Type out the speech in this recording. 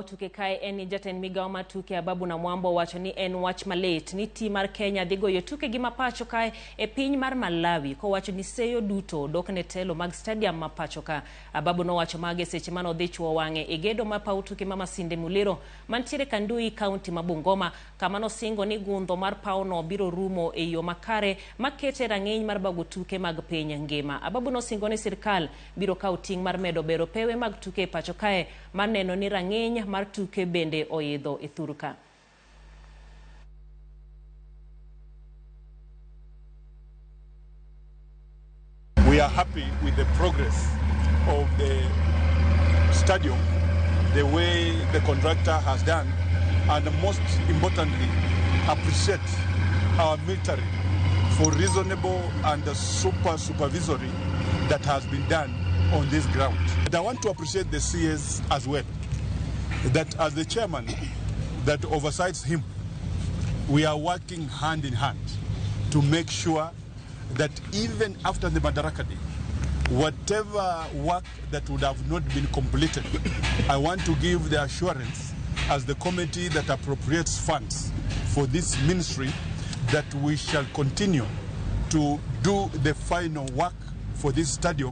tuke kae en jaten migawo mar tuke Ababu na Mwambo wacho ni en wach malit ni tim mar Kenya dhi goyo tuke gi mapacho kae e piny mar Malawi ko wacho ni seyo duto dok ne telo mag stadium mapacho ka. Ababu no wacho mage seche mano dhi chuo wang'e e gedo ma paw tuke ma Masinde Muliro mantiere Kanduyi kaunti ma Bungoma kama no singo ni Gundho mar paw no biro rumo e yo makare makete rang'eny mar bago tuke mag piny ngima. Ababu no singo ni sirkal biro kawo ting' mar medo bero pewe mag tuke pacho kae mar neno ni rang'eny mar tuke bende oidho e thur ka. We are happy with the progress of the stadium, the way the contractor has done, and most importantly, appreciate our military for reasonable and supervisory that has been done on this ground. And I want to appreciate the CS as well, that as the chairman that oversees him, we are working hand in hand to make sure that even after the Madaraka Day, whatever work that would have not been completed, I want to give the assurance as the committee that appropriates funds for this ministry that we shall continue to do the final work for this stadium.